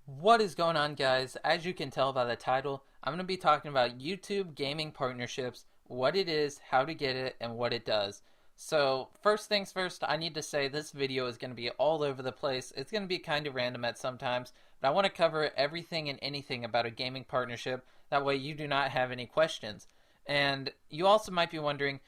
What is going on, guys? As you can tell by the title, I'm going to be talking about YouTube gaming partnerships, what it is, how to get it, and what it does. So, first things first, I need to say this video is going to be all over the place. It's going to be kind of random at sometimes, but I want to cover everything and anything about a gaming partnership. That way, you do not have any questions. And you also might be wondering,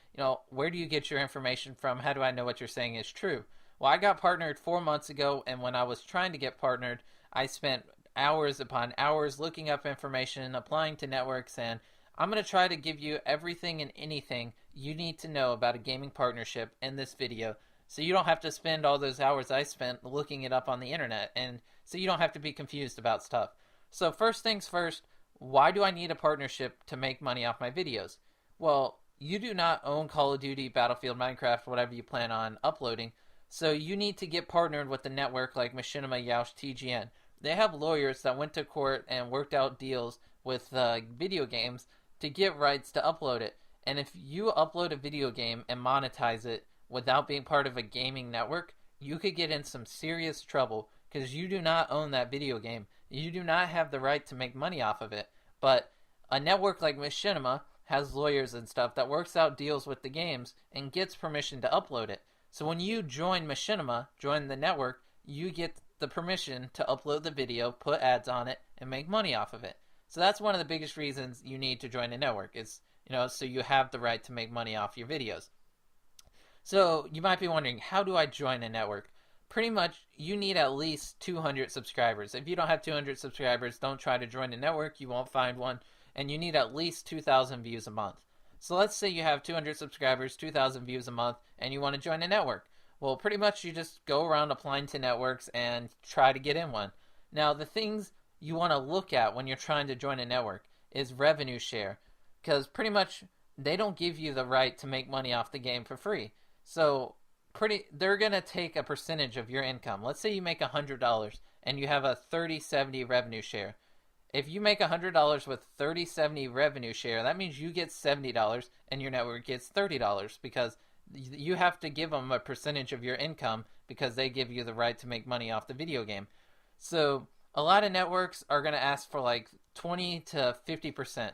where do you get your information from? How do I know what you're saying is true? Well, I got partnered 4 months ago, and when I was trying to get partnered, I spent hours upon hours looking up information, applying to networks, and I'm going to try to give you everything and anything you need to know about a gaming partnership in this video so you don't have to spend all those hours I spent looking it up on the internet, and so you don't have to be confused about stuff. So, first things first, why do I need a partnership to make money off my videos? Well, you do not own Call of Duty, Battlefield, Minecraft, whatever you plan on uploading, so you need to get partnered with a network like Machinima, Yoush, TGN. They have lawyers that went to court and worked out deals with video games to get rights to upload it. And if you upload a video game and monetize it without being part of a gaming network, you could get in some serious trouble because you do not own that video game. You do not have the right to make money off of it. But a network like Machinima has lawyers and stuff that works out deals with the games and gets permission to upload it. So when you join Machinima, join the network, you get the permission to upload the video, put ads on it, and make money off of it. So that's one of the biggest reasons you need to join a network is, so you have the right to make money off your videos. So you might be wondering, how do I join a network? Pretty much, you need at least 200 subscribers. If you don't have 200 subscribers, don't try to join a network. You won't find one. And you need at least 2,000 views a month. So let's say you have 200 subscribers, 2,000 views a month, and you want to join a network. Well, pretty much you just go around applying to networks and try to get in one. Now, the things you want to look at when you're trying to join a network is revenue share, because pretty much they don't give you the right to make money off the game for free. So they're going to take a percentage of your income. Let's say you make $100 and you have a 30/70 revenue share. If you make $100 with 30/70 revenue share, that means you get $70 and your network gets $30 because you have to give them a percentage of your income because they give you the right to make money off the video game. So a lot of networks are going to ask for like 20 to 50%.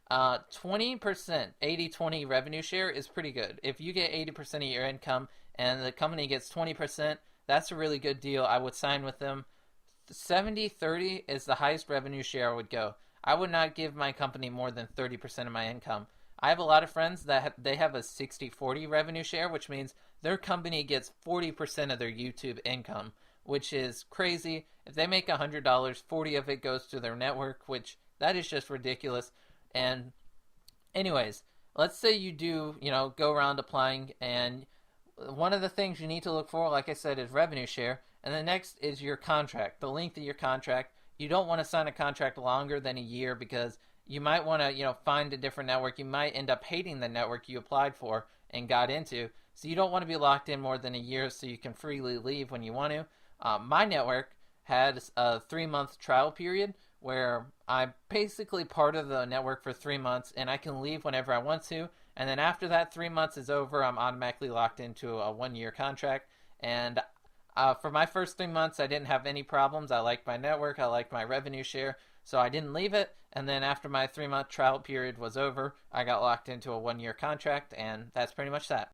20%, 80/20 revenue share is pretty good. If you get 80% of your income and the company gets 20%, that's a really good deal. I would sign with them. 70/30 is the highest revenue share I would go. I would not give my company more than 30% of my income. I have a lot of friends that they have a 60/40 revenue share, which means their company gets 40% of their YouTube income, which is crazy. If they make $100, 40 of it goes to their network, which that is just ridiculous. And anyways, let's say you do, go around applying, and one of the things you need to look for, like I said, is revenue share. And the next is your contract, the length of your contract. You don't want to sign a contract longer than a year because you might want to, find a different network. You might end up hating the network you applied for and got into. So you don't want to be locked in more than a year so you can freely leave when you want to. My network had a 3-month trial period where I'm basically part of the network for 3 months and I can leave whenever I want to. And then after that 3 months is over, I'm automatically locked into a 1-year contract. And for my first 3 months, I didn't have any problems. I liked my network. I liked my revenue share. So I didn't leave it. And then after my 3-month trial period was over, I got locked into a 1-year contract. And that's pretty much that.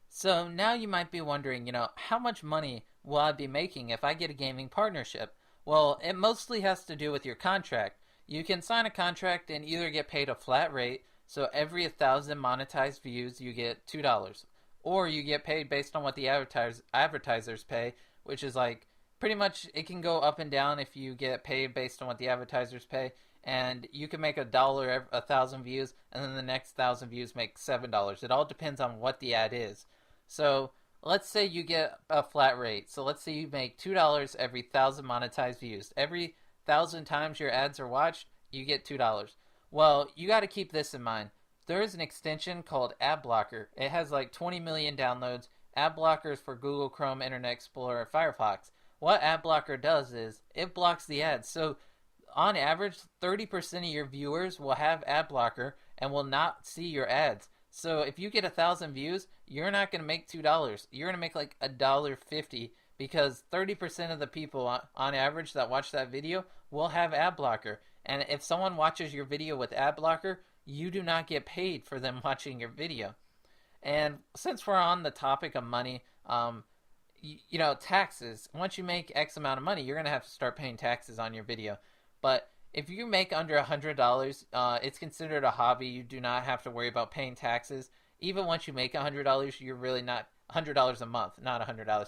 So now you might be wondering, how much money will I be making if I get a gaming partnership? Well, it mostly has to do with your contract. You can sign a contract and either get paid a flat rate, so every 1,000 monetized views you get $2. Or you get paid based on what the advertisers pay, which is like pretty much it can go up and down if you get paid based on what the advertisers pay. And you can make $1 every 1,000 views, and then the next 1,000 views make $7. It all depends on what the ad is. So let's say you get a flat rate. So let's say you make $2 every 1,000 monetized views. Every 1,000 times your ads are watched, you get $2. Well, you got to keep this in mind. There is an extension called Ad Blocker. It has like 20 million downloads. Ad Blocker is for Google Chrome, Internet Explorer, and Firefox. What Ad Blocker does is it blocks the ads. So on average, 30% of your viewers will have Ad Blocker and will not see your ads. So if you get 1,000 views, you're not going to make $2. You're going to make like $1.50 because 30% of the people on average that watch that video will have ad blocker. And if someone watches your video with ad blocker, you do not get paid for them watching your video. And since we're on the topic of money, taxes. Once you make X amount of money, you're gonna have to start paying taxes on your video. But if you make under $100, it's considered a hobby. You do not have to worry about paying taxes. Even once you make $100, you're really not $100 a month, not $100.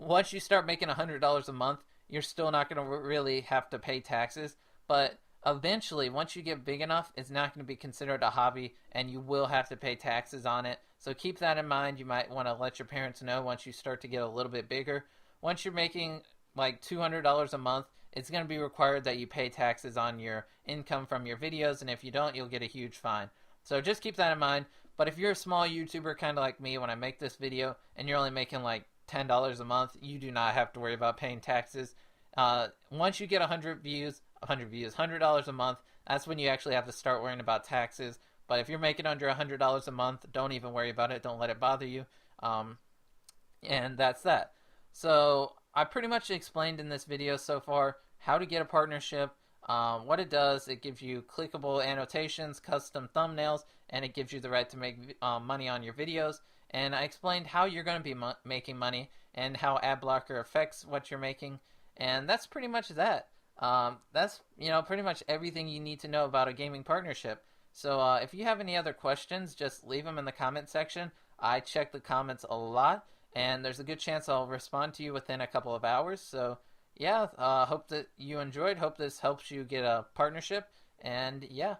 Once you start making $100 a month, you're still not going to really have to pay taxes. But eventually, once you get big enough, it's not going to be considered a hobby, and you will have to pay taxes on it. So keep that in mind. You might want to let your parents know once you start to get a little bit bigger. Once you're making like $200 a month, it's going to be required that you pay taxes on your income from your videos, and if you don't, you'll get a huge fine. So just keep that in mind. But if you're a small YouTuber, kind of like me, when I make this video, and you're only making like $10 a month, you do not have to worry about paying taxes. Once you get 100 views, $100 a month, that's when you actually have to start worrying about taxes. But if you're making under $100 a month, don't even worry about it. Don't let it bother you. And that's that. So I pretty much explained in this video so far how to get a partnership, what it does. It gives you clickable annotations, custom thumbnails, and it gives you the right to make money on your videos. And I explained how you're going to be making money and how ad blocker affects what you're making. And that's pretty much that. That's pretty much everything you need to know about a gaming partnership. So if you have any other questions, just leave them in the comment section. I check the comments a lot, and there's a good chance I'll respond to you within a couple of hours. So yeah, hope that you enjoyed. Hope this helps you get a partnership. And yeah.